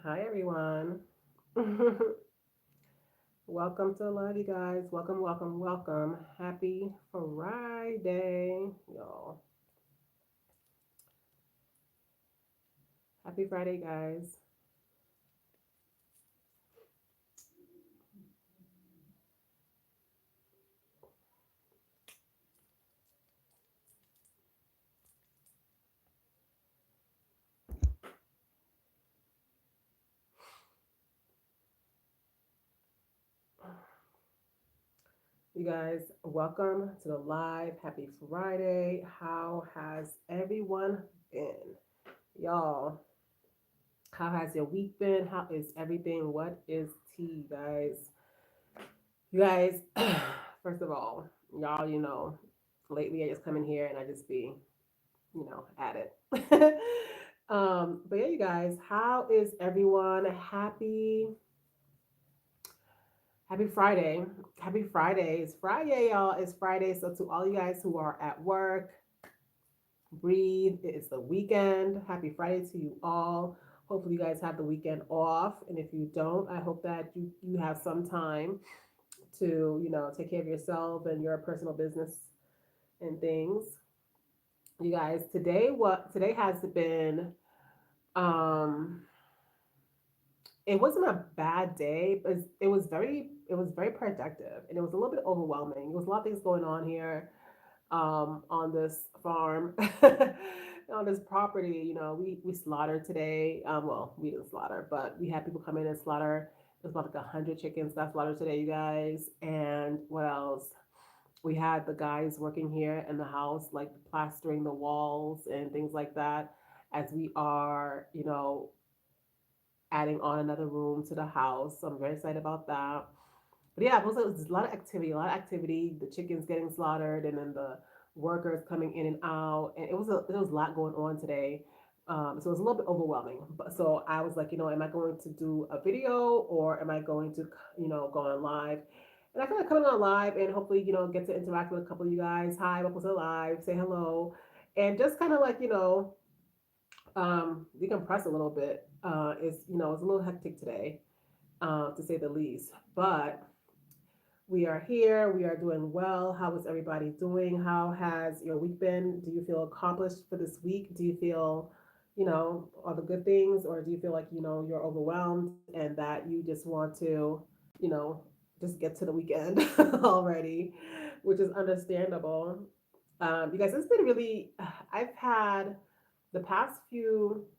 Hi, everyone. Welcome to the live, you guys. Welcome, welcome, welcome. Happy Friday, y'all. Happy Friday, guys. You guys, welcome to the live. Happy Friday. How has everyone been? Y'all, how has your week been? How is everything? What is tea, guys? You guys, first of all, y'all, lately I just come in here and I just be at it. But yeah, you guys, how is everyone? Happy Friday. Happy Friday. It's Friday, y'all. It's Friday. So to all you guys who are at work, breathe. It's the weekend. Happy Friday to you all. Hopefully you guys have the weekend off. And if you don't, I hope that you have some time to, take care of yourself and your personal business and things. You guys, today has been um it wasn't a bad day, but it was very productive, and it was a little bit overwhelming. There was a lot of things going on here, on this farm, on this property. We slaughtered today. Well, we didn't slaughter, but we had people come in and slaughter. It was about like 100 chickens got slaughtered today, you guys. And what else? We had the guys working here in the house, like plastering the walls and things like that, as we are, adding on another room to the house. So I'm very excited about that. But yeah, it was a lot of activity, a lot of activity. The chickens getting slaughtered, and then the workers coming in and out, and it was a lot going on today. So it was a little bit overwhelming. But so I was like, am I going to do a video or am I going to, go on live? And I feel like coming on live and hopefully, get to interact with a couple of you guys. Hi, welcome to the live. Say hello, and just kind of like, decompress a little bit. It's a little hectic today, to say the least. But we are here. We are doing well. How is everybody doing? How has your week been? Do you feel accomplished for this week? Do you feel, all the good things, or do you feel like you're overwhelmed and that you just want to, you know, just get to the weekend already, which is understandable. You guys, it's been really. I've had the past few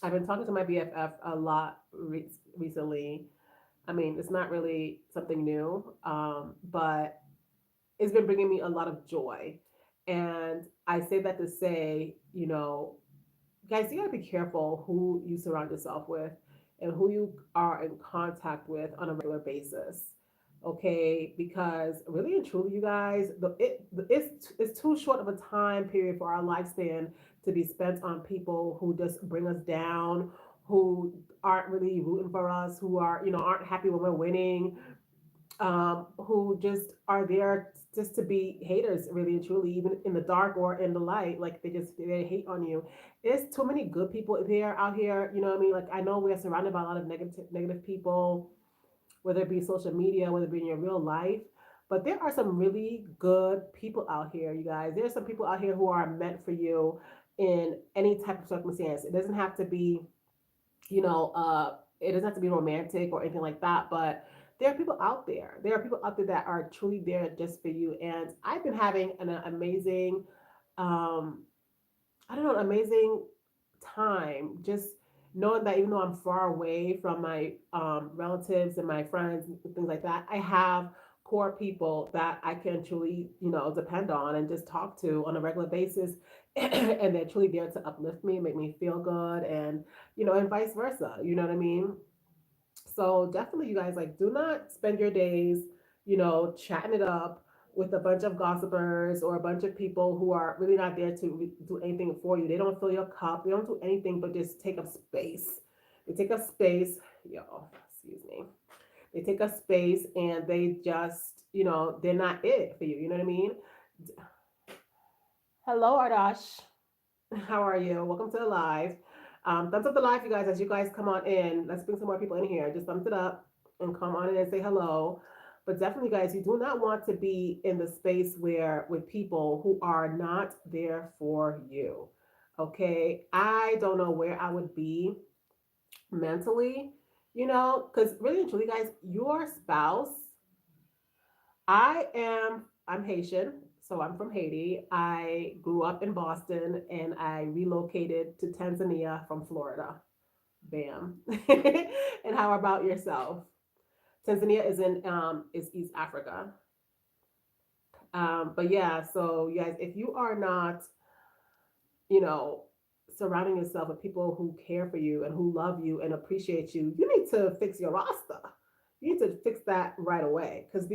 I've been talking to my BFF a lot recently. I mean, it's not really something new, but it's been bringing me a lot of joy. And I say that to say, guys, you gotta be careful who you surround yourself with and who you are in contact with on a regular basis. Okay, because really and truly, you guys, it's too short of a time period for our lifespan to be spent on people who just bring us down, who aren't really rooting for us, who aren't happy when we're winning, who just are there just to be haters, really and truly, even in the dark or in the light. Like they hate on you. There's too many good people there out here. You know what I mean? Like I know we're surrounded by a lot of negative people, whether it be social media, whether it be in your real life. But there are some really good people out here, you guys. There's some people out here who are meant for you in any type of circumstance. It doesn't have to be, you know, uh, it doesn't have to be romantic or anything like that, but there are people out there. There are people out there that are truly there just for you. And I've been having an amazing, um, I don't know, amazing time just knowing that even though I'm far away from my relatives and my friends and things like that, I have core people that I can truly, depend on and just talk to on a regular basis. And they're truly there to uplift me, make me feel good, and vice versa. You know what I mean? So definitely, you guys, like, do not spend your days, chatting it up with a bunch of gossipers or a bunch of people who are really not there to do anything for you. They don't fill your cup. They don't do anything but just take up space. They take up space, yo. Excuse me. They take up space and they just, they're not it for you. You know what I mean? Hello, Ardash. How are you? Welcome to the live. Thumbs up the live, you guys, as you guys come on in. Let's bring some more people in here. Just thumbs it up and come on in and say hello. But definitely, guys, you do not want to be in the space where with people who are not there for you. Okay. I don't know where I would be mentally, because really and truly, guys, your spouse, I'm Haitian, so I'm from Haiti. I grew up in Boston and I relocated to Tanzania from Florida. Bam. And how about yourself? Tanzania is East Africa. But yeah, so you guys, if you are not, you know, surrounding yourself with people who care for you and who love you and appreciate you, you need to fix your roster. You need to fix that right away, because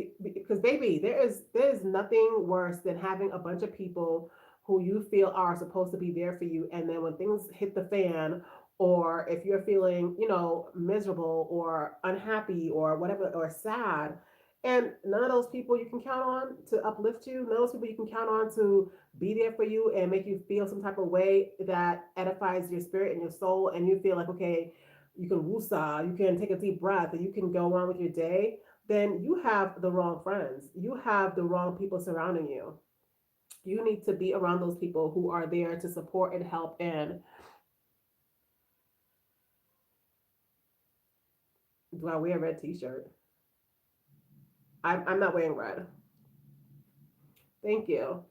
baby, there is nothing worse than having a bunch of people who you feel are supposed to be there for you, and then when things hit the fan, or if you're feeling, miserable or unhappy or whatever or sad, and none of those people you can count on to uplift you, none of those people you can count on to be there for you and make you feel some type of way that edifies your spirit and your soul, and you feel like, okay, you can woosah, you can take a deep breath, and you can go on with your day, then you have the wrong friends. You have the wrong people surrounding you. You need to be around those people who are there to support and help. And do I wear a red t-shirt? I'm not wearing red. Thank you.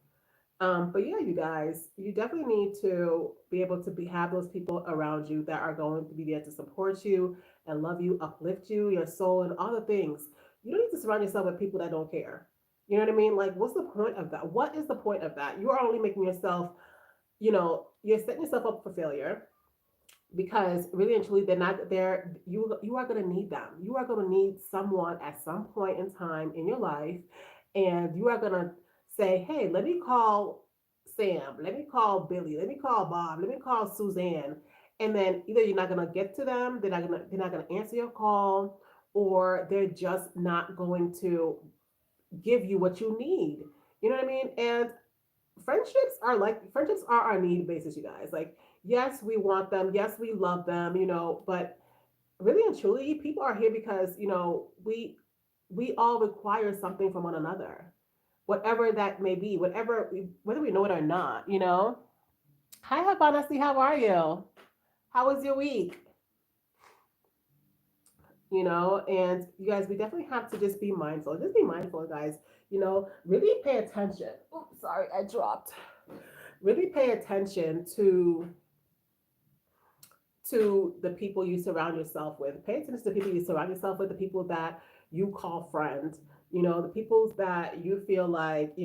But yeah, you guys, you definitely need to be able to have those people around you that are going to be there to support you and love you, uplift you, your soul, and all the things. You don't need to surround yourself with people that don't care. You know what I mean? Like, what's the point of that? What is the point of that? You are only making yourself, you're setting yourself up for failure, because really and truly they're not there. You are going to need them. You are going to need someone at some point in time in your life, and you are going to say, hey, let me call Sam, let me call Billy, let me call Bob, let me call Suzanne. And then either you're not going to get to them, they're not going to answer your call, or they're just not going to give you what you need. You know what I mean? And friendships are our need basis, you guys. Like, yes, we want them, yes, we love them, but really and truly, people are here because, we all require something from one another, whatever that may be, whether we know it or not. Hi, Habanasi, how are you? How was your week? And you guys, we definitely have to just be mindful. Just be mindful, guys. Really pay attention. Oops, sorry, I dropped. Really pay attention to the people you surround yourself with. Pay attention to the people you surround yourself with, the people that you call friends. The people that you feel like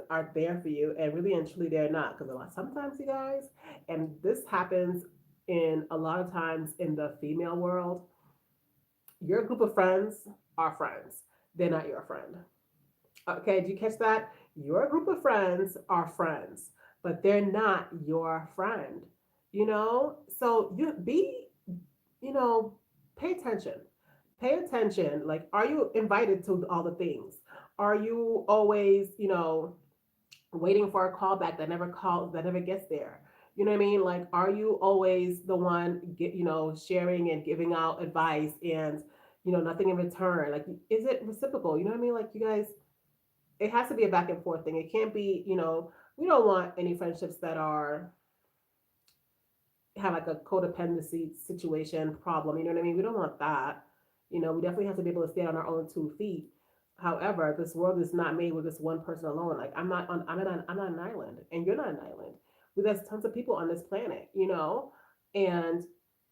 are there for you, and really and truly they're not. Because sometimes, you guys, and this happens in a lot of times in the female world, your group of friends are friends. They're not your friend. Okay, do you catch that? Your group of friends are friends, but they're not your friend. So you be, you know, pay attention. Pay attention. Like, are you invited to all the things? Are you always, waiting for a callback that never gets there? You know what I mean? Like, are you always the one sharing and giving out advice, and nothing in return? Like, is it reciprocal? You know what I mean? Like, you guys, it has to be a back and forth thing. It can't be, we don't want any friendships that are have like a codependency situation problem. You know what I mean? We don't want that. We definitely have to be able to stand on our own 2 feet. However, this world is not made with this one person alone. Like, I'm not an island, and you're not an island. There's tons of people on this planet. And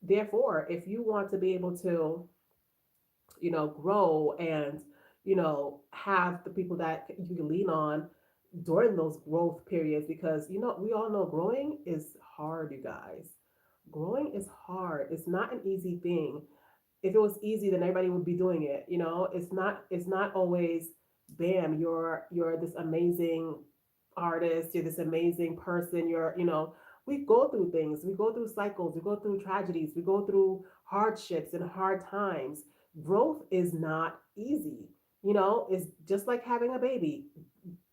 therefore, if you want to be able to, grow and, have the people that you can lean on during those growth periods, because, we all know growing is hard, you guys. Growing is hard. It's not an easy thing. If it was easy, then everybody would be doing it. It's not always, bam, you're this amazing artist, you're this amazing person, we go through things, we go through cycles, we go through tragedies, we go through hardships and hard times. Growth is not easy. It's just like having a baby.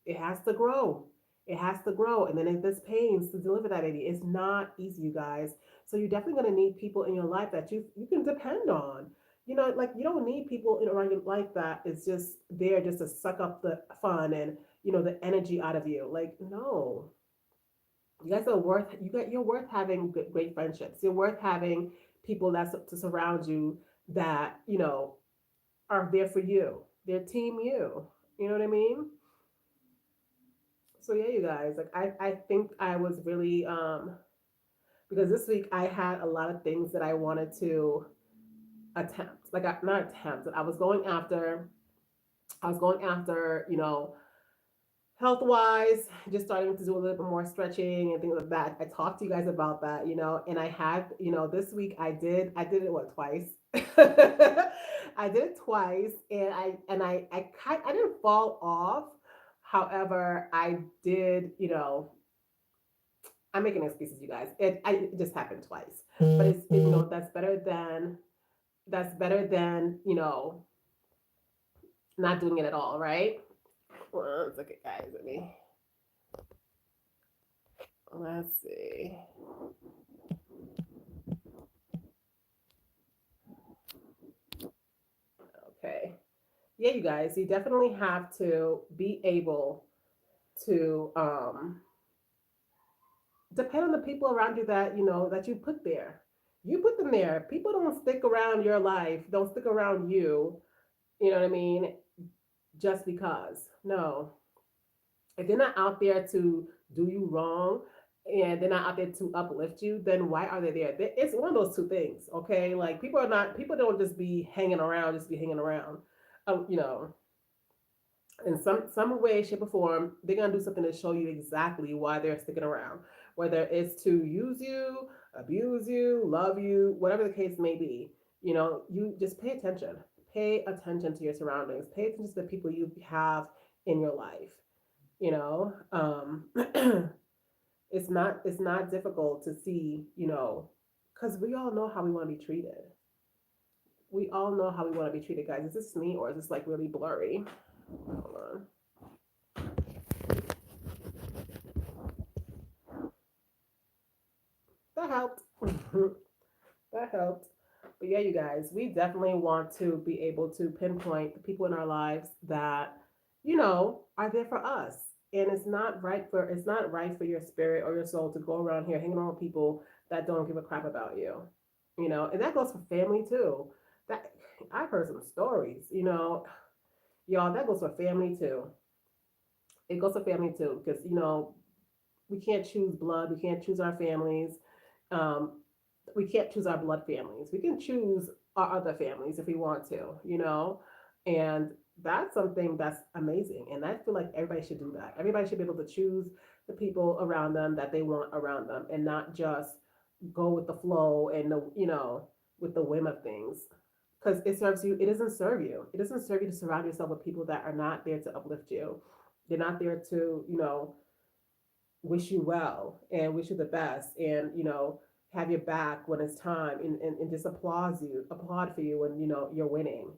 It has to grow. It has to grow. And then there's pains to deliver that baby. It's not easy, you guys. So you're definitely going to need people in your life that you can depend on. Like you don't need people in around your life that is just there just to suck up the fun and the energy out of you. Like no, you guys are worth you're worth having great friendships. You're worth having people to surround you that are there for you. They're team you. You know what I mean? So yeah, you guys, like I think I was really because this week I had a lot of things that I wanted to attempt. Like not attempt, I was going after health wise, just starting to do a little bit more stretching and things like that. I talked to you guys about that, and I had, this week I did it what twice. I did it twice, and I didn't fall off. However, I did, I'm making excuses, you guys. It just happened twice, but that's better than not doing it at all, right? One second, guys. Let's see. Okay. Yeah, you guys, you definitely have to be able to depend on the people around you that you put there. You put them there. People don't stick around your life, don't stick around you, you know what I mean, just because. No. If they're not out there to do you wrong and they're not out there to uplift you, then why are they there? It's one of those two things, okay? Like people don't just be hanging around, just be hanging around. Um, you know, in some way, shape, or form, they're gonna do something to show you exactly why they're sticking around. Whether it's to use you, abuse you, love you, whatever the case may be, you just pay attention. Pay attention to your surroundings. Pay attention to the people you have in your life. You know, it's not difficult to see. Because we all know how we want to be treated. We all know how we want to be treated, guys. Is this me or is this like really blurry? Hold on. That helped. That helped. But yeah, you guys, we definitely want to be able to pinpoint the people in our lives that, are there for us. And it's not right for your spirit or your soul to go around here hanging around with people that don't give a crap about you. And that goes for family too. That I've heard some stories, y'all, that goes for family too. It goes for family too, because we can't choose blood, we can't choose our families. Um, we can't choose our blood families. We can choose our other families if we want to, and that's something that's amazing. And I feel like everybody should do that. Everybody should be able to choose the people around them that they want around them, and not just go with the flow and with the whim of things. Because it serves you. It doesn't serve you. It doesn't serve you to surround yourself with people that are not there to uplift you. They're not there to wish you well and wish you the best and have your back when it's time and just applaud for you when you're winning.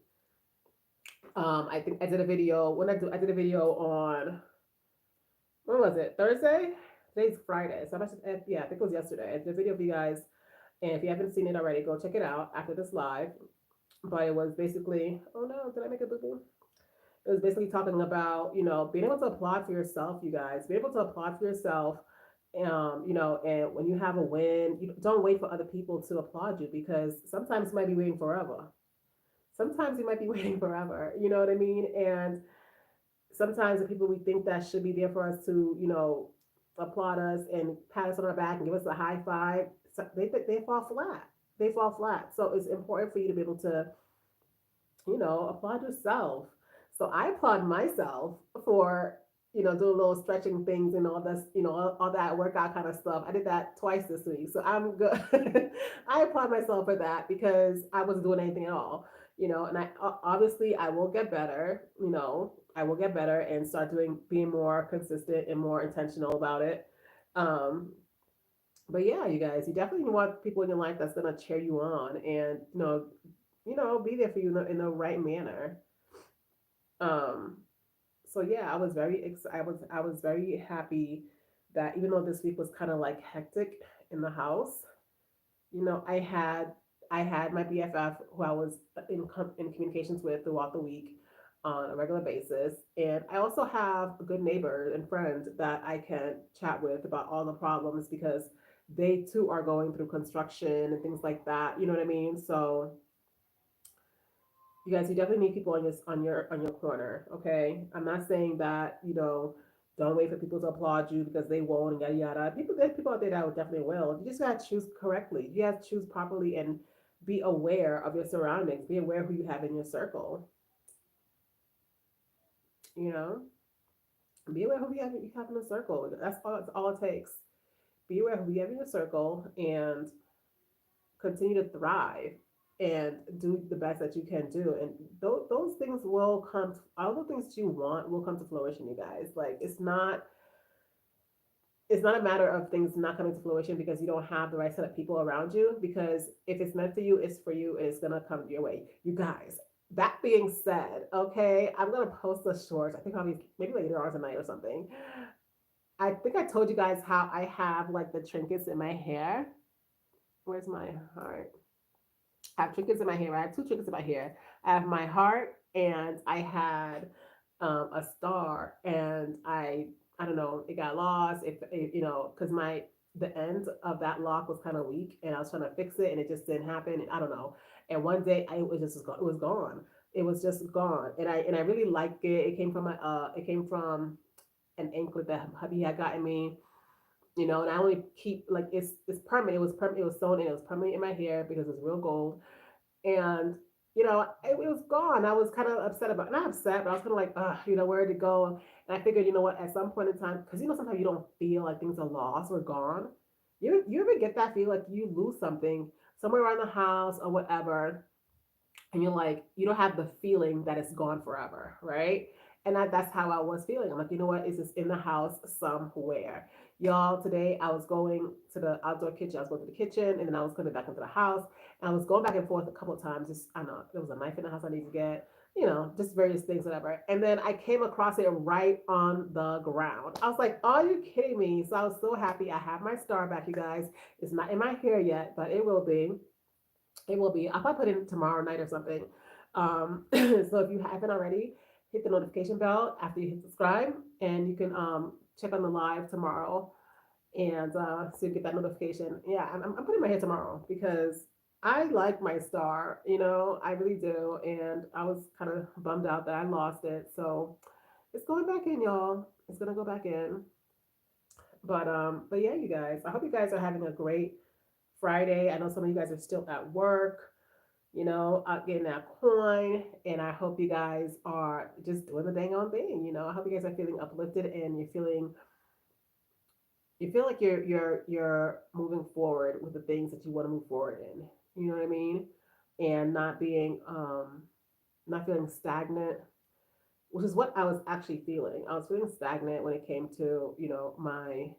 I think I did a video I did a video on, when was it, Thursday? Today's Friday, so yeah, I think it was yesterday. I did a video for you guys, and if you haven't seen it already, go check it out after this live. But it was basically, oh no, did I make a boo boo? It was basically talking about being able to applaud for yourself, you guys, be able to applaud for yourself. And when you have a win, you don't wait for other people to applaud you, because sometimes you might be waiting forever. Sometimes you might be waiting forever. You know what I mean? And sometimes the people we think that should be there for us to applaud us and pat us on our back and give us a high five, they fall flat. They fall flat. So it's important for you to be able to applaud yourself. So I applaud myself for, doing little stretching things and all this, all that workout kind of stuff. I did that twice this week. So I'm good. I applaud myself for that because I wasn't doing anything at all, and obviously I will get better, I will get better and start being more consistent and more intentional about it. Um, but yeah, you guys, you definitely want people in your life that's going to cheer you on and, be there for you in the right manner. Um, so yeah, I was very happy that even though this week was kind of like hectic in the house, I had my BFF who I was in communications with throughout the week on a regular basis, and I also have a good neighbor and friend that I can chat with about all the problems because they too are going through construction and things like that. You know what I mean? So you guys, you definitely need people on your corner. Okay, I'm not saying that don't wait for people to applaud you because they won't and yada yada. There's people out there that will definitely will. You just gotta choose correctly. You have to choose properly and be aware of your surroundings. Be aware who you have in your circle. You know, be aware who you have in the circle. That's all it takes. Be aware who you have in your circle and continue to thrive and do the best that you can do, and those things will come, all the things you want will come to fruition, you guys. Like, it's not a matter of things not coming to fruition because you don't have the right set of people around you, because if it's meant for you, it's for you, and it's gonna come your way, you guys. That being said, okay, I'm gonna post the shorts, I think probably maybe later on tonight or something. I think I told you guys how I have like the trinkets in my hair. Where's my heart? I have trinkets in my hair. I have two trinkets in my hair. I have my heart, and I had a star, and I don't know, it got lost. If because the end of that lock was kind of weak, and I was trying to fix it, and it just didn't happen. And I don't know. And one day, it was just gone. It was gone. It was just gone, and I really liked it. It came from an anklet that hubby had gotten me. And I only keep like it's permanent. It was permanent. It was sewn in. It was permanent in my hair because it's real gold, and it was gone. I was kind of upset about, not upset, but I was kind of like, where did it go? And I figured, at some point in time, because sometimes you don't feel like things are lost or gone. You ever get that feel like you lose something somewhere around the house or whatever, and you're like, you don't have the feeling that it's gone forever, right? And that's how I was feeling. I'm like, you know what? It's just in the house somewhere. Y'all, today I was going to the outdoor kitchen. I was going to the kitchen, and then I was coming back into the house. And I was going back and forth a couple of times. Just, I don't know, there was a knife in the house I need to get, just various things, whatever. And then I came across it right on the ground. I was like, are you kidding me? So I was so happy. I have my star back, you guys. It's not in my hair yet, but it will be. It will be. I'll probably put it in tomorrow night or something. So if you haven't already, hit the notification bell after you hit subscribe, and you can check on the live tomorrow, and so you get that notification. Yeah, I'm putting my hair tomorrow because I like my star. I really do, and I was kind of bummed out that I lost it. So it's going back in, y'all. It's gonna go back in. But yeah, you guys. I hope you guys are having a great Friday. I know some of you guys are still at work, out getting that coin. And I hope you guys are just doing the dang on thing. I hope you guys are feeling uplifted, and you feel like you're moving forward with the things that you want to move forward in. You know what I mean? And not feeling stagnant, which is what I was actually feeling. I was feeling stagnant when it came to, my,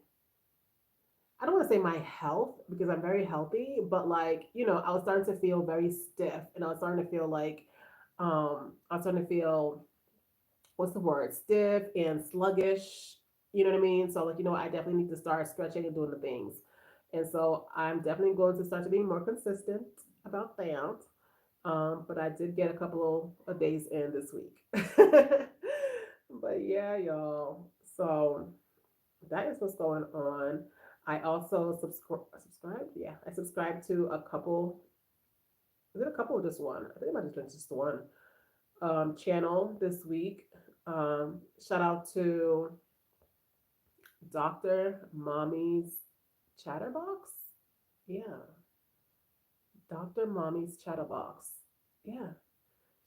I don't want to say my health because I'm very healthy, but like, I was starting to feel very stiff, and I was starting to feel like, I was starting to feel, what's the word, stiff and sluggish. You know what I mean? So like, I definitely need to start stretching and doing the things. And so I'm definitely going to start to be more consistent about that. But I did get a couple of days in this week. But yeah, y'all. So that is what's going on. I also subscribed. Yeah, I subscribed to a couple. Is it a couple or just one? I think I might have been just one channel this week. Shout out to Dr. Mommy's Chatterbox. Yeah, Dr. Mommy's Chatterbox. Yeah.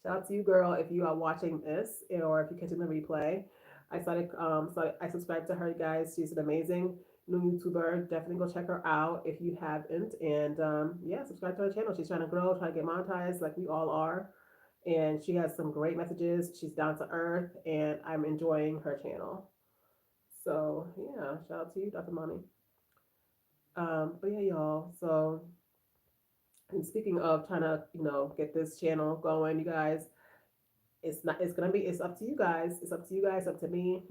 Shout out to you, girl, if you are watching this or if you're catching the replay. So I subscribe to her, guys. She's an amazing new YouTuber. Definitely go check her out if you haven't. And yeah, subscribe to her channel. She's trying to grow, trying to get monetized like we all are. And she has some great messages. She's down to earth, and I'm enjoying her channel. So yeah, shout out to you, Dr. Mommy. But yeah, y'all. So, and speaking of trying to, get this channel going, you guys, it's up to you guys. It's up to you guys, up to me.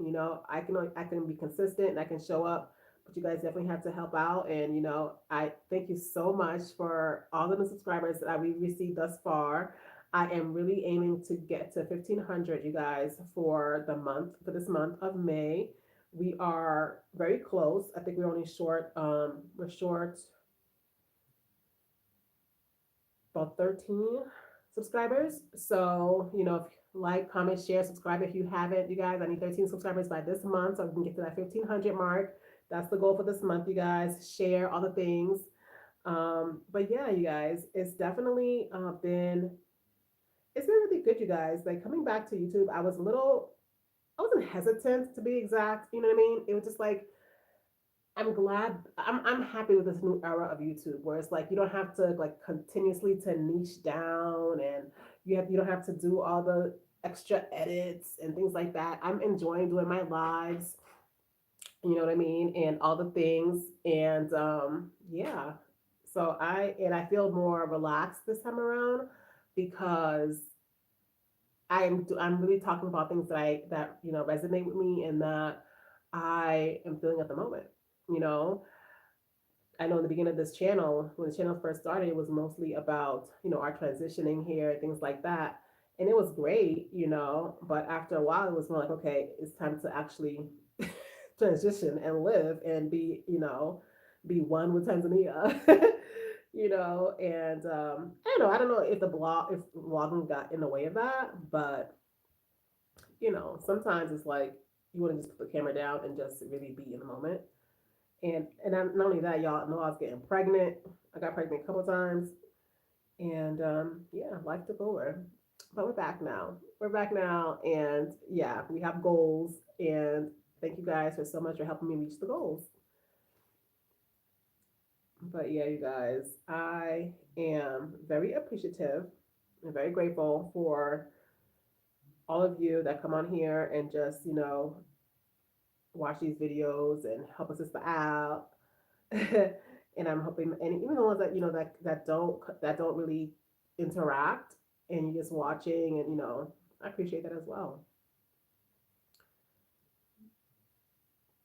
I can be consistent and I can show up. but you guys definitely have to help out. And I thank you so much for all the new subscribers that we received thus far. I am really aiming to get to 1,500, you guys, for this month of May. We are very close. I think we're only short. We're short about 13 subscribers. So, if like, comment, share, subscribe if you haven't, you guys. I need 13 subscribers by this month so we can get to that 1,500 mark. That's the goal for this month, you guys. Share all the things. But yeah, you guys, it's been really good, you guys. Like, coming back to YouTube, I wasn't hesitant to be exact. You know what I mean? It was just like, I'm happy with this new era of YouTube where it's like you don't have to like continuously to niche down, and you don't have to do all the extra edits and things like that. I'm enjoying doing my lives, you know what I mean, and all the things. And yeah. So I feel more relaxed this time around because I'm really talking about things that resonate with me and that I am feeling at the moment. You know, I know in the beginning of this channel, when the channel first started, it was mostly about, our transitioning here, things like that. And it was great, but after a while, it was more like, okay, it's time to actually transition and live and be one with Tanzania. And I don't know if vlogging got in the way of that, but sometimes it's like you want to just put the camera down and just really be in the moment. Not only that, y'all know I was getting pregnant. I got pregnant a couple times, and yeah, life took over. But we're back now. We're back now, and yeah, we have goals. And thank you guys for so much for helping me reach the goals. But yeah, you guys, I am very appreciative and very grateful for all of you that come on here and just watch these videos and help us sister out. And I'm hoping, and even the ones that that don't really interact, and you're just watching, and I appreciate that as well.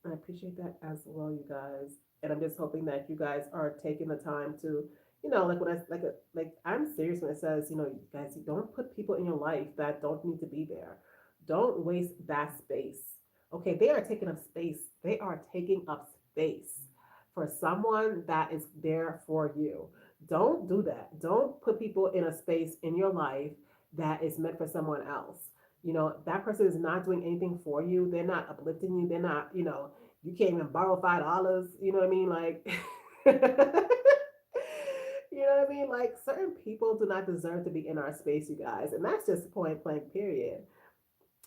I appreciate that as well, you guys. And I'm just hoping that you guys are taking the time to, like when I like I'm serious when it says, you guys, you don't put people in your life that don't need to be there. Don't waste that space. Okay, they are taking up space. They are taking up space for someone that is there for you. Don't do that. Don't put people in a space in your life that is meant for someone else. That person is not doing anything for you. They're not uplifting you. They're not, you can't even borrow $5. You know what I mean? Like, you know what I mean? Like, certain people do not deserve to be in our space, you guys. And that's just point blank, period.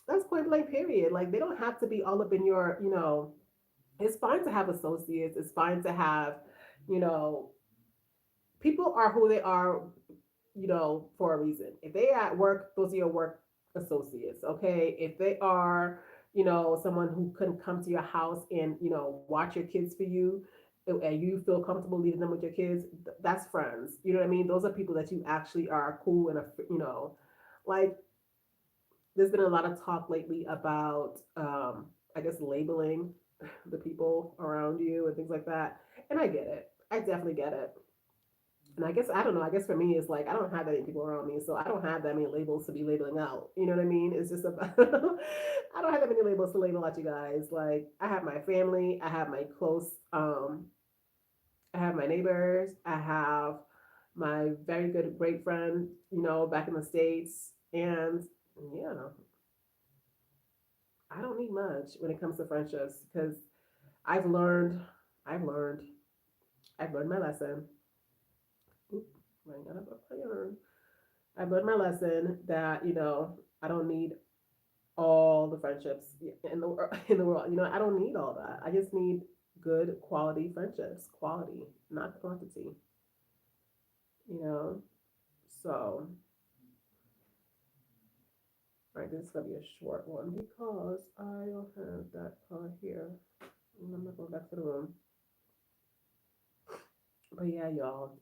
That's point blank, period. Like, they don't have to be all up in your, it's fine to have associates. It's fine to have, you know, people are who they are, for a reason. If they at work, those are your work associates, okay? If they are, someone who can come to your house and, watch your kids for you, and you feel comfortable leaving them with your kids, that's friends. You know what I mean? Those are people that you actually are cool and, like, there's been a lot of talk lately about, I guess, labeling the people around you and things like that. And I get it. I definitely get it. And I guess I don't know. I guess for me, it's like I don't have that many people around me, so I don't have that many labels to be labeling out. You know what I mean? It's just about I don't have that many labels to label out, you guys. Like I have my family, I have my close, I have my neighbors, I have my very good great friend, back in the states, and yeah, I don't need much when it comes to friendships because I've learned, I've learned, I've learned my lesson. Oop, running out of fire. I've learned my lesson that I don't need all the friendships in the in the world. I don't need all that. I just need good quality friendships, quality, not quantity. You know. So, right, this is gonna be a short one because I don't have that part here. I'm not going back to the room. But yeah, y'all,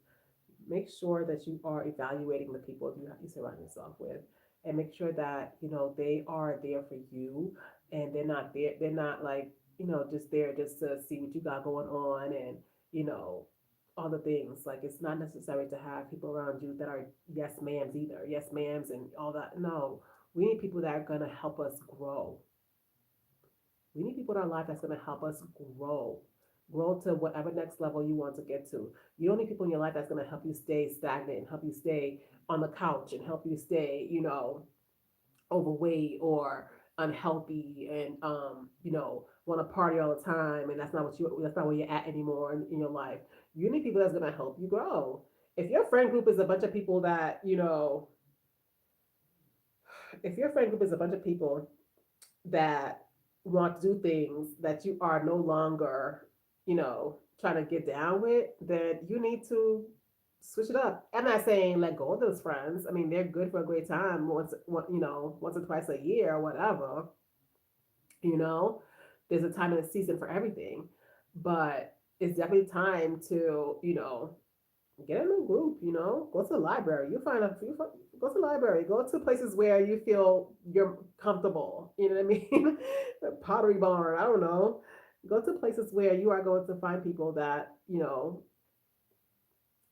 make sure that you are evaluating the people you surround yourself with, and make sure that they are there for you, and they're not there. They're not like just there just to see what you got going on and, you know, all the things. Like it's not necessary to have people around you that are yes ma'ams either. Yes ma'ams and all that. No. We need people that are gonna help us grow. We need people in our life that's gonna help us grow. Grow to whatever next level you want to get to. You don't need people in your life that's gonna help you stay stagnant and help you stay on the couch and help you stay, overweight or unhealthy and want to party all the time and that's not where you're at anymore in your life. You need people that's going to help you grow. If your friend group is a bunch of people that if your friend group is a bunch of people that want to do things that you are no longer trying to get down with, then you need to switch it up. I'm not saying let go of those friends. I mean, they're good for a great time once or twice a year or whatever. You know, there's a time and a season for everything, but it's definitely time to get in a group. Go to the library. Go to the library. Go to places where you feel you're comfortable. You know what I mean? Pottery barn. I don't know. Go to places where you are going to find people that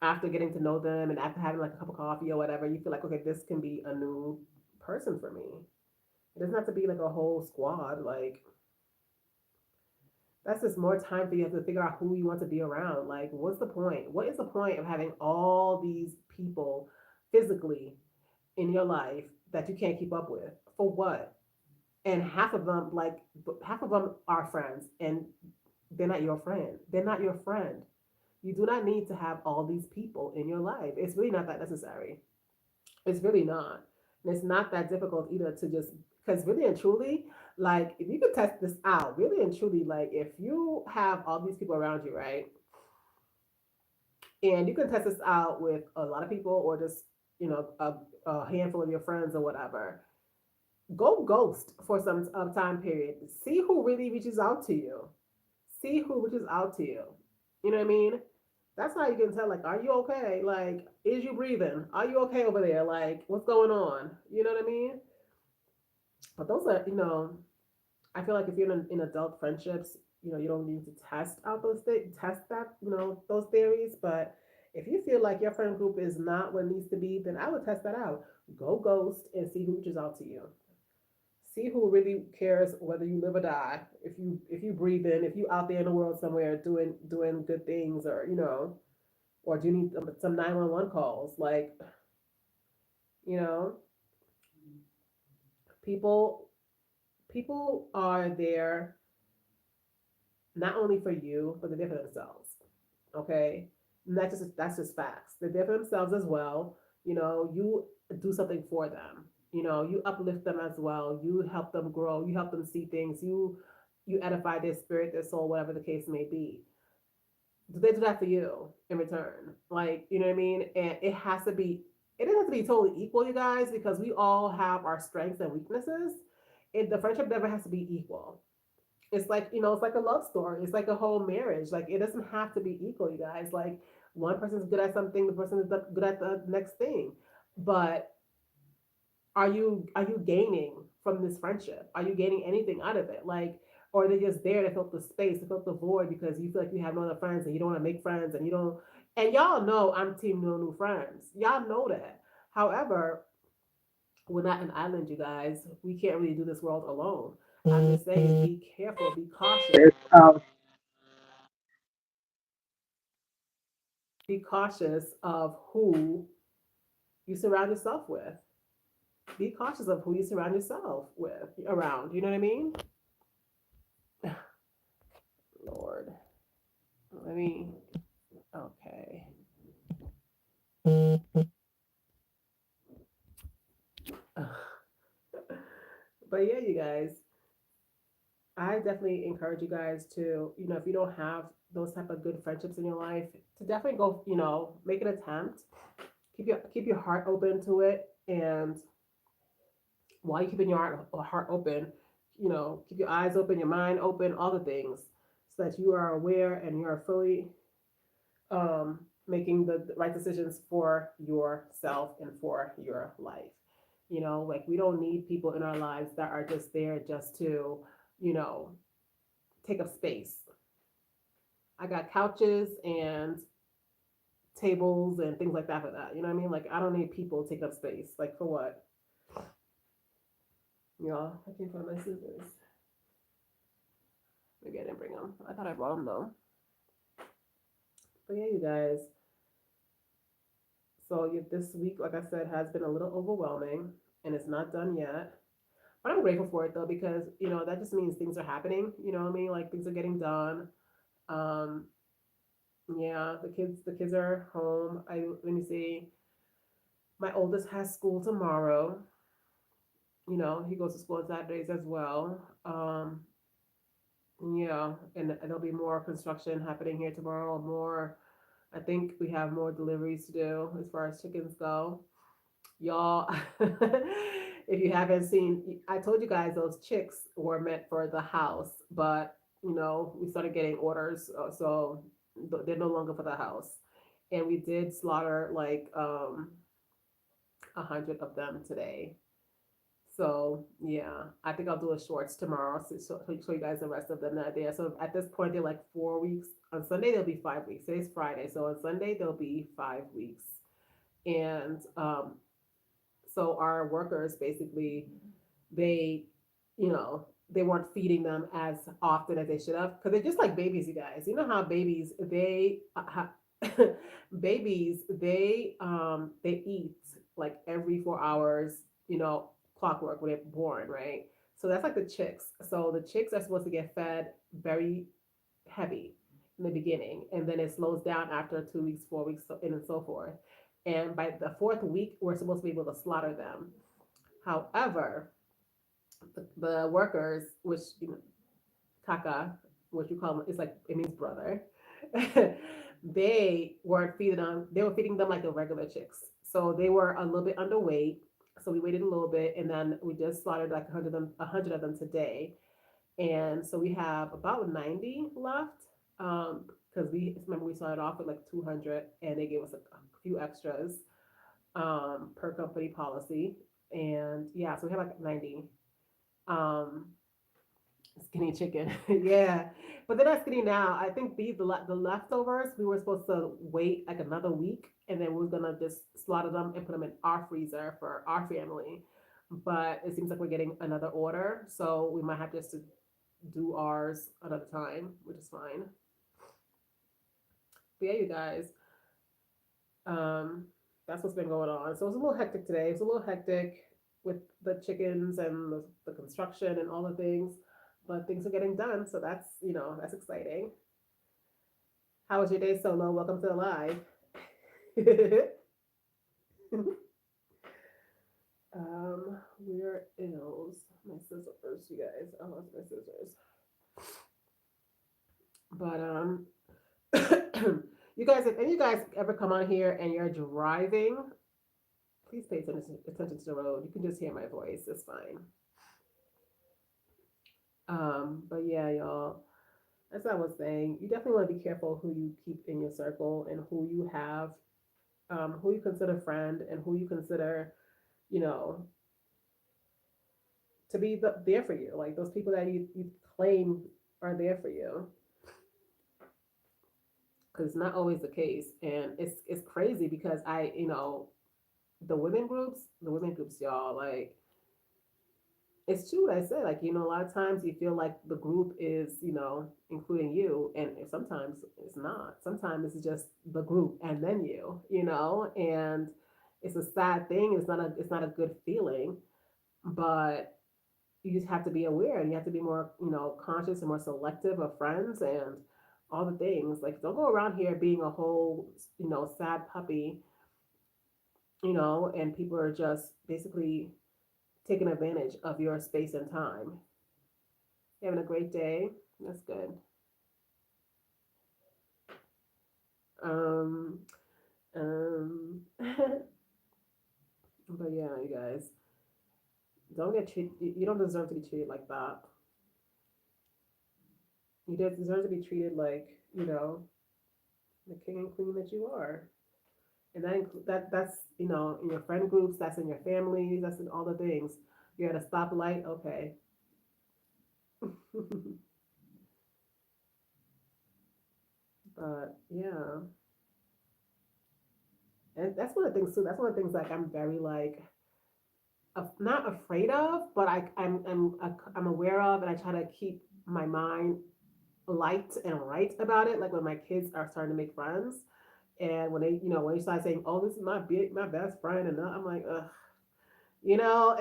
after getting to know them and after having like a cup of coffee or whatever, you feel like, okay, this can be a new person for me. It doesn't have to be like a whole squad. Like, that's just more time for you to figure out who you want to be around. Like, what's the point? What is the point of having all these people physically in your life that you can't keep up with? For what? And half of them are friends, and they're not your friend. They're not your friend. You do not need to have all these people in your life. It's really not that necessary. It's really not. And it's not that difficult either to just, because really and truly, like, if you could test this out, really and truly, like, if you have all these people around you, right? And you can test this out with a lot of people or just, a handful of your friends or whatever. Go ghost for some time period. See who really reaches out to you. See who reaches out to you. You know what I mean? That's how you can tell, like, are you okay? Like, is you breathing? Are you okay over there? Like, what's going on? You know what I mean? But those are, I feel like if you're in adult friendships, you don't need to test out test that, those theories. But if you feel like your friend group is not what it needs to be, then I would test that out. Go ghost and see who reaches out to you. See who really cares whether you live or die. If you breathe in, if you out there in the world somewhere doing good things, or do you need some 911 calls? Like, you know, people people are there not only for you, but they're there for themselves. Okay, and that's just facts. They're there for themselves as well. You do something for them. You uplift them as well. You help them grow. You help them see things. You edify their spirit, their soul, whatever the case may be. Do they do that for you in return? Like, you know what I mean? And it doesn't have to be totally equal, you guys, because we all have our strengths and weaknesses. The friendship never has to be equal. It's like, it's like a love story. It's like a whole marriage. Like, it doesn't have to be equal, you guys. Like, one person's good at something, the person is good at the next thing. But are you gaining from this friendship? Are you gaining anything out of it? Like, or are they just there to fill the space, to fill the void because you feel like you have no other friends and you don't want to make friends and you don't. And y'all know I'm team no new friends. Y'all know that. However, we're not an island, you guys. We can't really do this world alone. I'm just saying, be careful, be cautious of who you surround yourself with. Be cautious of who you surround yourself with around. You know what I mean? Lord, let me. Okay. But yeah, you guys, I definitely encourage you guys to, if you don't have those type of good friendships in your life, to definitely go, make an attempt. Keep your heart open to it, and while you're keeping your heart open, keep your eyes open, your mind open, all the things, so that you are aware and you are fully making the right decisions for yourself and for your life. Like, we don't need people in our lives that are just there just to, you know, take up space. I got couches and tables and things like that for that. You know what I mean? Like I don't need people to take up space. Like for what? Y'all, I can't find my scissors. Maybe I didn't bring them. I thought I brought them though. But yeah, you guys. So yeah, this week, like I said, has been a little overwhelming, and it's not done yet. But I'm grateful for it though because that just means things are happening. You know what I mean? Like things are getting done. Um, yeah, the kids are home. I Let me see. My oldest has school tomorrow. He goes to school on Saturdays as well. Yeah, and there'll be more construction happening here tomorrow. More, I think we have more deliveries to do as far as chickens go. Y'all, if you haven't seen, I told you guys those chicks were meant for the house, but we started getting orders, so they're no longer for the house. And we did slaughter like 100 of them today. So yeah, I think I'll do a shorts tomorrow so show you guys the rest of them that are there. So at this point, they're like 4 weeks. On Sunday, they'll be 5 weeks. Today's Friday, so on Sunday they'll be 5 weeks. And so our workers basically they, they weren't feeding them as often as they should have because they're just like babies, you guys. You know how babies babies they eat like every 4 hours, clockwork when they're born, right? So that's like the chicks. So the chicks are supposed to get fed very heavy in the beginning, and then it slows down after 2 weeks, 4 weeks, and so forth. And by the fourth week, we're supposed to be able to slaughter them. However, the workers, which kaka, which you call them, it's like it means brother. They weren't feeding them. They were feeding them like the regular chicks, so they were a little bit underweight. So we waited a little bit, and then we just slaughtered like 100 of them today, and so we have about 90 left. Because we remember we started off with like 200, and they gave us a few extras per company policy, and yeah, so we have like 90. Um, Skinny chicken. Yeah. But they're not skinny now. I think the leftovers, we were supposed to wait like another week and then we are gonna just slaughter them and put them in our freezer for our family. But it seems like we're getting another order, so we might have just to do ours another time, which is fine. But yeah, you guys, um, that's what's been going on. So it's a little hectic today. It's a little hectic with the chickens and the construction and all the things, but things are getting done. So that's exciting. How was your day, Solo? Welcome to the live. Where is my scissors, you guys? I lost my scissors. But you guys, if any of you guys ever come on here and you're driving, please pay attention to the road. You can just hear my voice. It's fine. But yeah, y'all. As I was saying, you definitely want to be careful who you keep in your circle and who you consider friend and who you consider, you know, to be there for you. Like those people that you claim are there for you, because it's not always the case, and it's crazy because the women groups, y'all, like it's true what I said. Like, a lot of times you feel like the group is, including you, and sometimes it's not. Sometimes it's just the group and then and it's a sad thing. It's not a good feeling, but you just have to be aware and you have to be more, conscious and more selective of friends and all the things. Like, don't go around here being a whole, sad puppy, and people are just basically taking advantage of your space and time. You having a great day? That's good. Um, but yeah, you guys, don't get treated. You don't deserve to be treated like that. You don't deserve to be treated like the king and queen that you are. And that's in your friend groups, that's in your families, that's in all the things. You're at a stoplight, okay. But yeah, and that's one of the things too. That's one of the things like I'm very like not afraid of, but I'm aware of, and I try to keep my mind light and right about it. Like when my kids are starting to make friends, and when they, when they start saying, "Oh, this is my best friend," and I'm like, ugh, you know.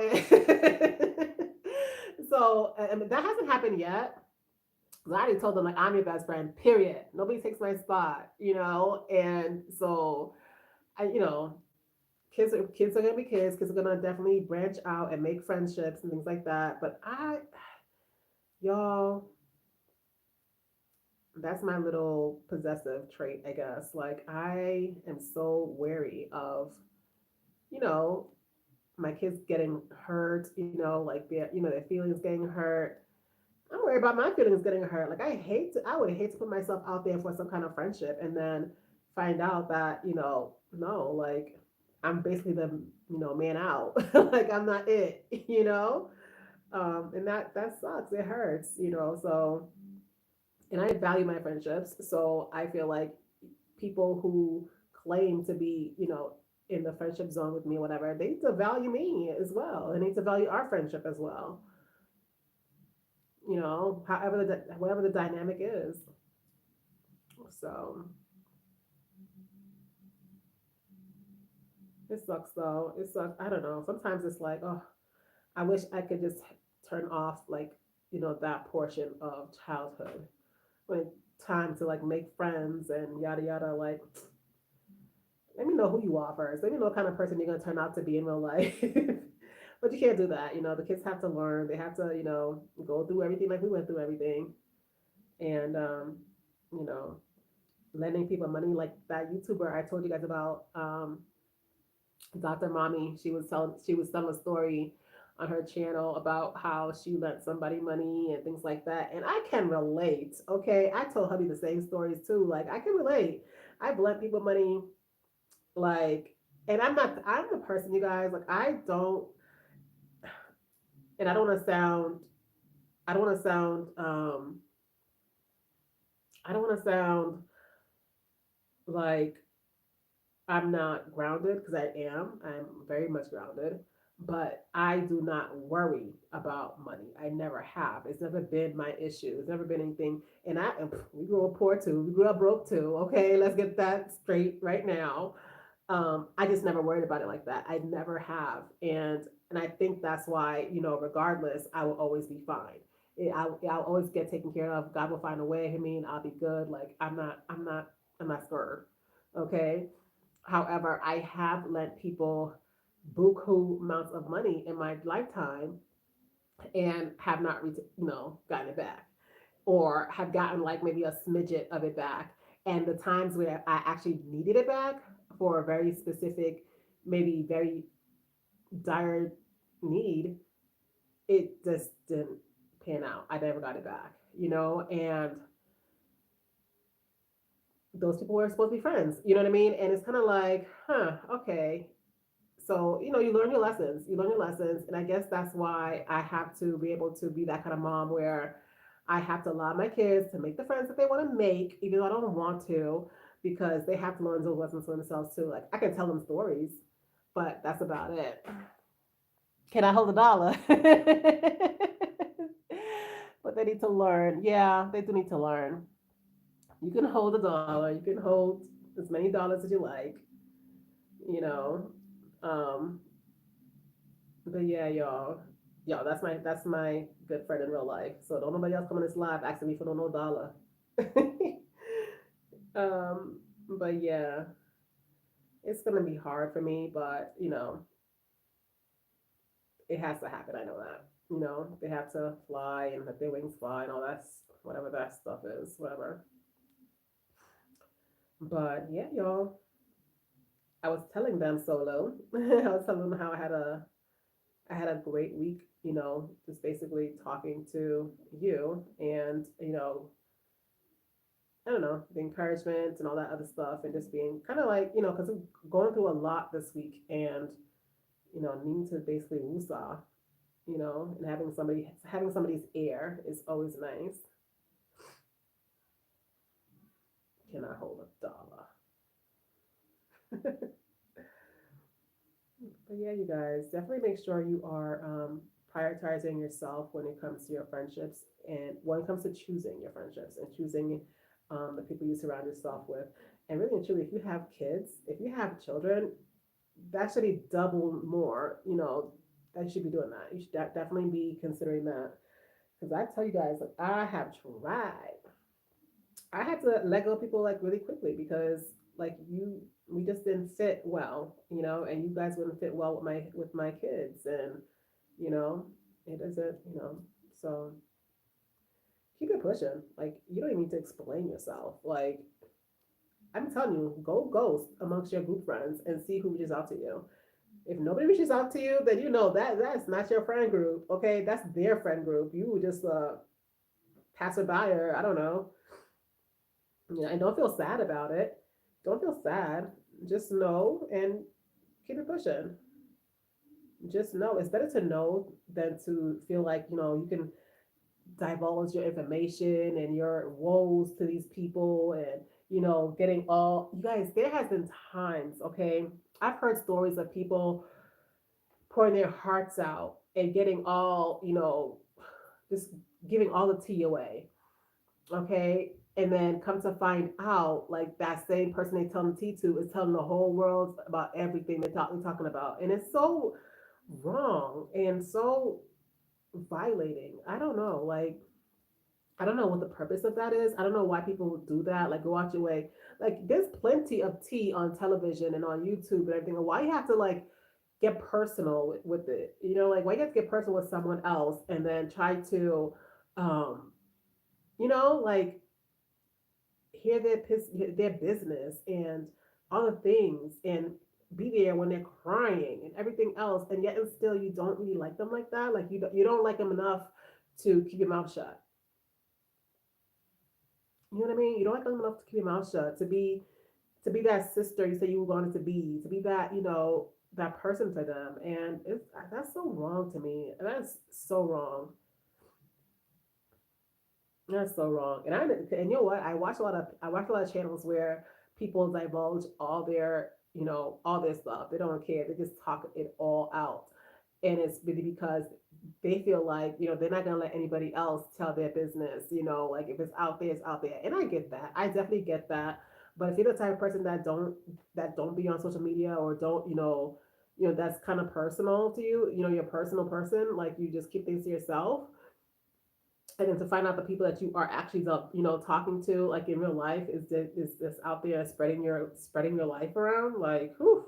So, and that hasn't happened yet. I already told them like I'm your best friend. Period. Nobody takes my spot, and so I. Kids are gonna be kids. Kids are gonna definitely branch out and make friendships and things like that. But y'all, that's my little possessive trait, I guess. Like I am so wary of, you know, my kids getting hurt. Like their feelings getting hurt. I'm worried about my feelings getting hurt. Like I would hate to put myself out there for some kind of friendship and then find out that no, like I'm basically the man out. Like I'm not it. And that sucks. It hurts. So and I value my friendships. So I feel like people who claim to be in the friendship zone with me, whatever, they need to value me as well. They need to value our friendship as well. However whatever the dynamic is. So it sucks though. It sucks. I don't know. Sometimes it's like, oh, I wish I could just turn off like, that portion of childhood when it's time to like make friends and yada yada. Like, let me know who you are first. Let me know what kind of person you're gonna turn out to be in real life. But you can't do that. The kids have to learn. They have to, go through everything like we went through everything. And you know, lending people money like that YouTuber I told you guys about, Dr. Mommy. She was telling a story on her channel about how she lent somebody money and things like that. And I can relate. Okay. I told hubby the same stories too. Like I can relate. I've lent people money like, and I'm the person, you guys, like and I don't want to sound I don't want to sound like I'm not grounded because I am. I'm very much grounded, but I do not worry about money. I never have. It's never been my issue. It's never been anything. And we grew up poor too. We grew up broke too. Okay, let's get that straight right now. I just never worried about it like that. I never have, and I think that's why regardless, I will always be fine. I'll always get taken care of. God will find a way. I mean, I'll be good. Like I'm not scared. Okay. However, I have lent people buku amounts of money in my lifetime and have not, gotten it back, or have gotten like maybe a smidget of it back. And the times where I actually needed it back for a very specific, maybe very dire need, it just didn't pan out. I never got it back, and those people were supposed to be friends, you know what I mean? And it's kind of like, huh, okay. So, you learn your lessons. You learn your lessons. And I guess that's why I have to be able to be that kind of mom where I have to allow my kids to make the friends that they want to make, even though I don't want to, because they have to learn those lessons for themselves too. Like, I can tell them stories, but that's about it. Can I hold a dollar? But they need to learn. Yeah, they do need to learn. You can hold a dollar. You can hold as many dollars as you like, you know. Um, But yeah, y'all, that's my good friend in real life. So don't nobody else come on this live asking me for no dollar. But yeah, it's gonna be hard for me, but it has to happen. I know that. They have to fly and let their wings fly and all that, whatever that stuff is, whatever. But yeah, y'all, I was telling them solo. I was telling them how I had a great week, just basically talking to you and, I don't know, the encouragement and all that other stuff and just being kind of like, because I'm going through a lot this week and, needing to basically woosah, and having somebody's ear is always nice. cannot hold a dollar. But yeah, you guys definitely make sure you are prioritizing yourself when it comes to your friendships and when it comes to choosing your friendships and choosing the people you surround yourself with. And really and truly, if you have kids, if you have children, that should be double more. You know, that you should be doing that. You should definitely be considering that. Because I tell you guys, like I have tried. I had to let go of people like really quickly because like we just didn't fit well, you know, and you guys wouldn't fit well with my kids, and you know, it doesn't, you know, so keep it pushing. Like you don't even need to explain yourself. Like I'm telling you, go ghost amongst your group friends and see who reaches out to you. If nobody reaches out to you, then you know that that's not your friend group. Okay, that's their friend group. You just pass it by, or I don't know. Yeah, and don't feel sad about it. Don't feel sad. Just know and keep it pushing. Just know. It's better to know than to feel like, you know, you can divulge your information and your woes to these people and, you know, getting all you guys, there has been times, okay? I've heard stories of people pouring their hearts out and getting all, you know, just giving all the tea away, okay? And then come to find out, like that same person they tell the tea to is telling the whole world about everything they're talking about, and it's so wrong and so violating. I don't know, like I don't know what the purpose of that is. I don't know why people would do that. Like go out your way. Like there's plenty of tea on television and on YouTube and everything. Why you have to like get personal with it? You know, like why you have to get personal with someone else and then try to, um, you know, like hear their business and all the things and be there when they're crying and everything else, and yet and still you don't really like them like that. Like you don't like them enough to keep your mouth shut. You know what I mean? You don't like them enough to keep your mouth shut, to be that sister you say you wanted to be that, you know, that person to them. And it's that's so wrong to me. That's so wrong. That's so wrong. And you know what? I watch a lot of channels where people divulge all their, you know, all their stuff. They don't care. They just talk it all out. And it's really because they feel like, you know, they're not gonna let anybody else tell their business, you know, like if it's out there, it's out there. And I get that. I definitely get that. But if you're the type of person that don't be on social media or don't, you know, that's kind of personal to you, you know, you're a personal person, like you just keep things to yourself, and then to find out the people that you are actually you know talking to like in real life is this out there spreading your life around, like whew,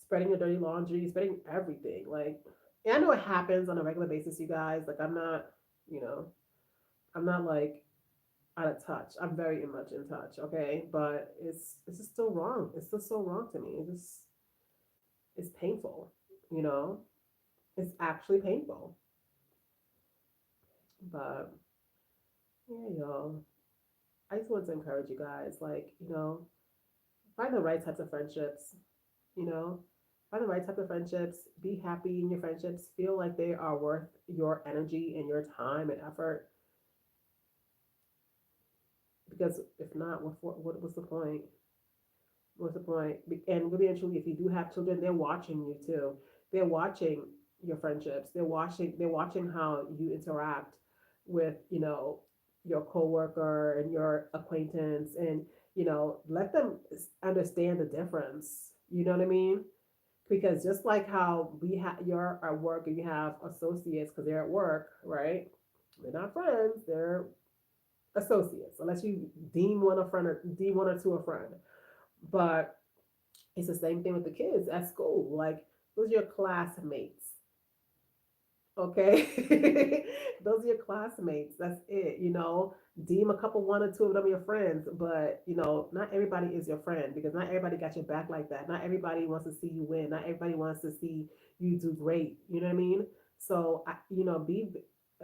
spreading your dirty laundry, spreading everything, like, and I know it happens on a regular basis, you guys, like I'm not, you know, I'm not like out of touch, I'm very much in touch, okay, but it's just still wrong, it's still so wrong to me, it's painful, you know, it's actually painful, but yeah, y'all, I just want to encourage you guys, like, you know, find the right types of friendships, you know, find the right type of friendships, be happy in your friendships, feel like they are worth your energy and your time and effort. Because if not, what's the point? What's the point? And really and truly, if you do have children, they're watching you too. They're watching your friendships. They're watching how you interact with, you know, your coworker and your acquaintance, and you know, let them understand the difference. You know what I mean? Because just like how you're at work and you have associates because they're at work, right? They're not friends, they're associates, unless you deem one a friend or deem one or two a friend. But it's the same thing with the kids at school. Like, those are your classmates, okay? Those are your classmates. That's it, you know. Deem a couple, one or two of them your friends, but you know, not everybody is your friend because not everybody got your back like that. Not everybody wants to see you win. Not everybody wants to see you do great. You know what I mean? So, you know, be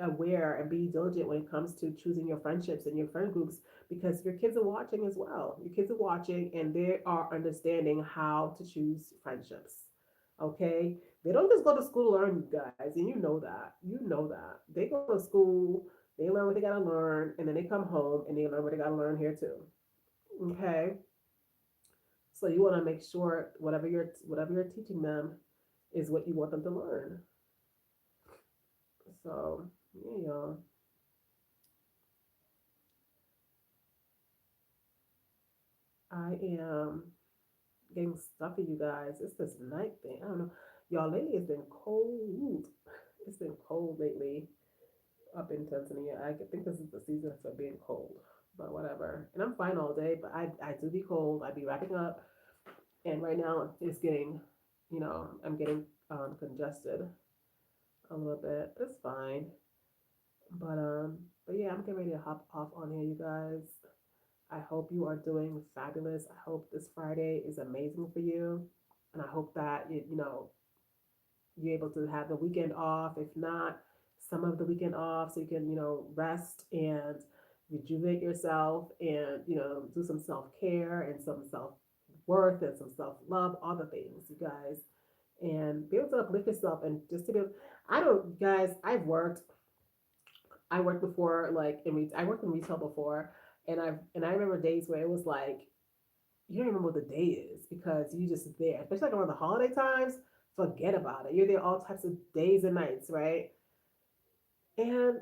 aware and be diligent when it comes to choosing your friendships and your friend groups because your kids are watching as well. Your kids are watching and they are understanding how to choose friendships. Okay, they don't just go to school to learn, you guys, and you know that. You know that. They go to school, they learn what they gotta learn, and then they come home and they learn what they gotta learn here too. Okay, so you want to make sure whatever you're teaching them is what you want them to learn. So yeah, y'all. I am getting stuffy, you guys. It's this night thing. I don't know. Y'all, lately it's been cold. It's been cold lately up in Tanzania. I think this is the season for being cold, but whatever. And I'm fine all day, but I do be cold. I be wrapping up, and right now it's getting, I'm getting congested a little bit. It's fine, but yeah, I'm getting ready to hop off on here, you guys. I hope you are doing fabulous. I hope this Friday is amazing for you, and I hope that you're able to have the weekend off. If not, some of the weekend off, so you can rest and rejuvenate yourself, and do some self care and some self worth and some self love, all the things, you guys, and be able to uplift yourself and just to be. I don't, guys. I worked before, like I worked in retail before, and I remember days where it was like you don't remember what the day is because you just there, especially like around the holiday times. Forget about it. You're there all types of days and nights, right? And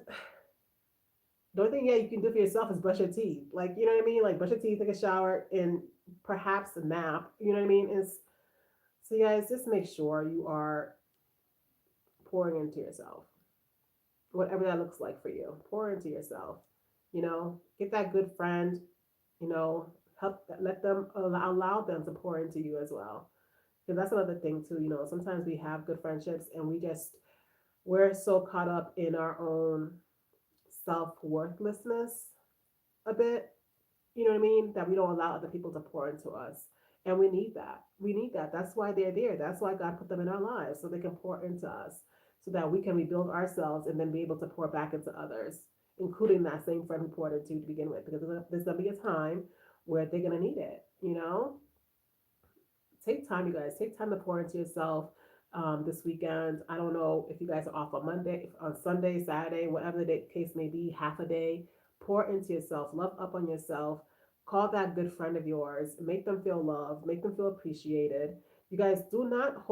the only thing, yeah, you can do for yourself is brush your teeth. Like, you know what I mean? Like, brush your teeth, take a shower, and perhaps a nap. You know what I mean? So, you guys, just make sure you are pouring into yourself, whatever that looks like for you. Pour into yourself. Get that good friend. You know, let them allow them to pour into you as well. Because that's another thing too. Sometimes we have good friendships and we're so caught up in our own self worthlessness a bit, you know what I mean, that we don't allow other people to pour into us. And we need that. We need that. That's why they're there. That's why God put them in our lives so they can pour into us, so that we can rebuild ourselves and then be able to pour back into others, including that same friend who poured into you to begin with. Because there's going to be a time where they're going to need it. Take time, you guys. Take time to pour into yourself this weekend. I don't know if you guys are off on Monday, on Sunday, Saturday, whatever the case may be, half a day. Pour into yourself. Love up on yourself. Call that good friend of yours. Make them feel loved. Make them feel appreciated. You guys do not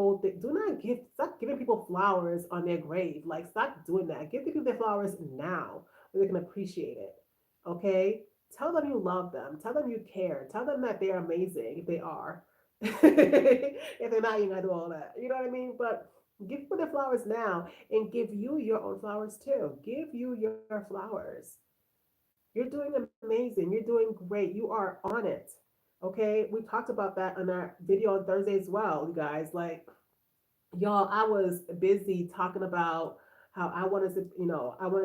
stop giving people flowers on their grave. Like, stop doing that. Give people their flowers now where they can appreciate it. Okay? Tell them you love them. Tell them you care. Tell them that they're amazing if they are. If they're not, you gotta do all that. You know what I mean? But give people their flowers now and give you your own flowers too. Give you your flowers. You're doing amazing. You're doing great. You are on it. Okay? We talked about that on our video on Thursday as well, you guys. Like, y'all, I was busy talking about how I wanted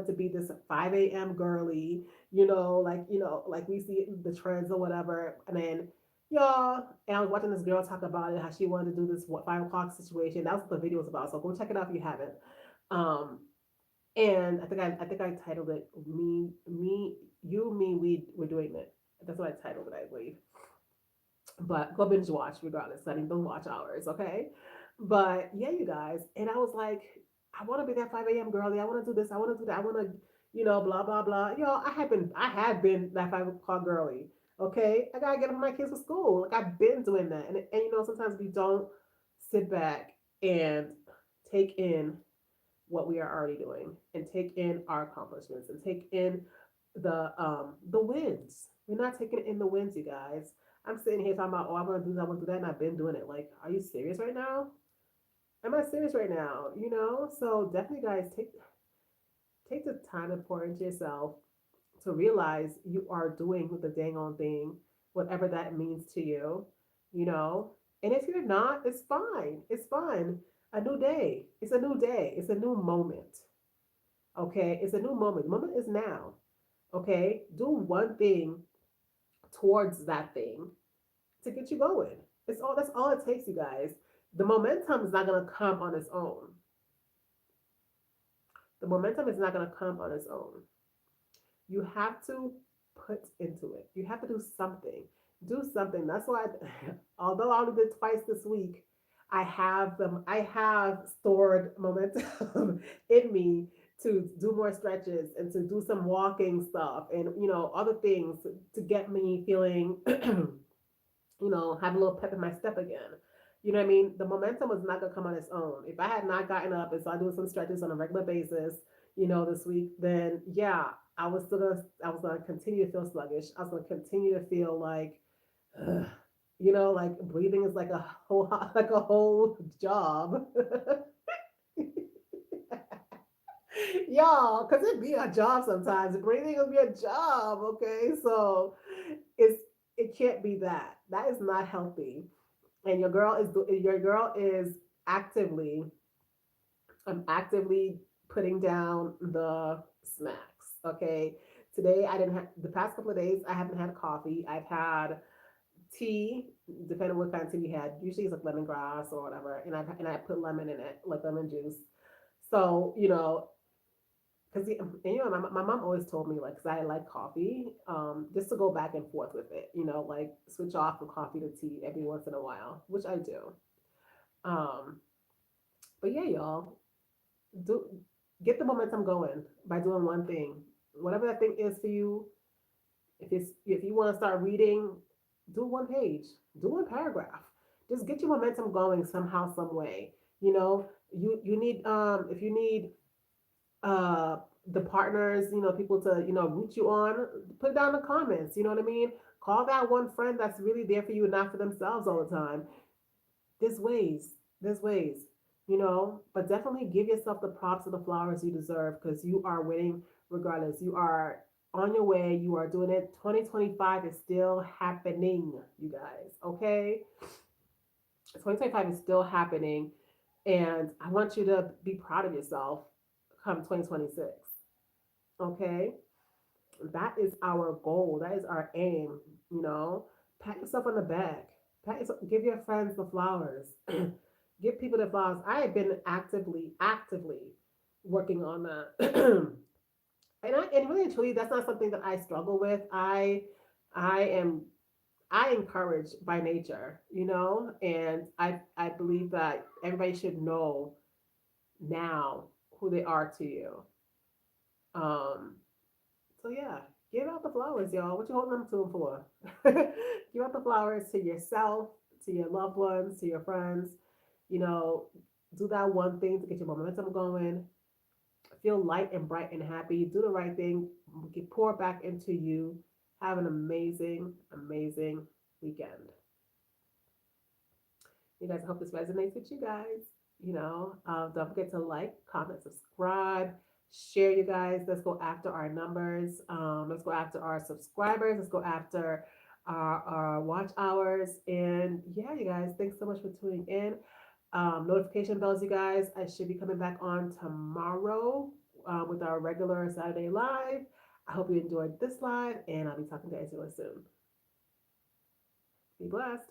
to be this 5 a.m. girly, like we see the trends or whatever. And then, y'all, and I was watching this girl talk about it, how she wanted to do this 5 o'clock situation. That's what the video was about. So go check it out if you haven't. Um, and I think I titled it me, you, me, we're doing it. That's what I titled it, I believe. But go binge watch regardless, setting those watch hours, okay? But yeah, you guys, and I was like, I want to be that 5 a.m. girlie. I want to do this. I want to do that. I want to, blah blah blah. I had been that 5 o'clock girlie. Okay, I gotta get up my kids for school. Like, I've been doing that, and sometimes we don't sit back and take in what we are already doing, and take in our accomplishments, and take in the wins. We're not taking in the wins, you guys. I'm sitting here talking about, oh, I want to do that, I want to do that, and I've been doing it. Like, are you serious right now? Am I serious right now? So definitely, guys, take the time to pour into yourself, to realize you are doing the dang on thing, whatever that means to you. You know, and if you're not, it's fine. It's fine. A new day. It's a new day. It's a new moment. Okay, it's a new moment. The moment is now. Okay, do one thing towards that thing to get you going. That's all it takes, you guys. The momentum is not gonna come on its own. The momentum is not gonna come on its own. You have to put into it. You have to do something. Do something. That's why, although I only did twice this week, I have stored momentum in me to do more stretches and to do some walking stuff and other things to get me feeling have a little pep in my step again. You know what I mean? The momentum was not gonna come on its own. If I had not gotten up and started doing some stretches on a regular basis, this week, then yeah, I was gonna continue to feel sluggish. I was gonna continue to feel like, ugh, like breathing is like a whole like a whole job. Y'all, because it be a job sometimes. Breathing will be a job, okay? So it can't be that. That is not healthy. And your girl is actively actively putting down the snacks. Okay. Today I didn't have the past couple of days I haven't had coffee. I've had tea, depending on what kind of tea we had. Usually it's like lemongrass or whatever. And I put lemon in it, like lemon juice. So, because my mom always told me like because I like coffee, just to go back and forth with it, like switch off from coffee to tea every once in a while, which I do. Um, but yeah, y'all, do get the momentum going by doing one thing, whatever that thing is for you. If you want to start reading, do one page, do one paragraph. Just get your momentum going somehow, some way. You need if you need uh the partners, people to, root you on, put it down in the comments, you know what I mean? Call that one friend that's really there for you and not for themselves all the time. There's ways. There's ways, but definitely give yourself the props and the flowers you deserve because you are winning regardless. You are on your way. You are doing it. 2025 is still happening, you guys. Okay? 2025 is still happening. And I want you to be proud of yourself come 2026. Okay? That is our goal. That is our aim, you know? Pat yourself on the back. Give your friends the flowers. Give people the flowers. I have been actively working on that. And really and truly, that's not something that I struggle with. I am encouraged by nature, and I believe that everybody should know now who they are to you. Um, so yeah, give out the flowers, y'all. What you holding them to them for? Give out the flowers to yourself, to your loved ones, to your friends. You know, do that one thing to get your momentum going. Feel light and bright and happy. Do the right thing. Pour back into you. Have an amazing, amazing weekend. You guys, I hope this resonates with you guys. Don't forget to like, comment, subscribe, share. You guys, let's go after our numbers. Let's go after our subscribers. Let's go after our watch hours. And yeah, you guys, thanks so much for tuning in. Notification bells, you guys. I should be coming back on tomorrow with our regular Saturday live. I hope you enjoyed this live, and I'll be talking to you guys soon. Be blessed.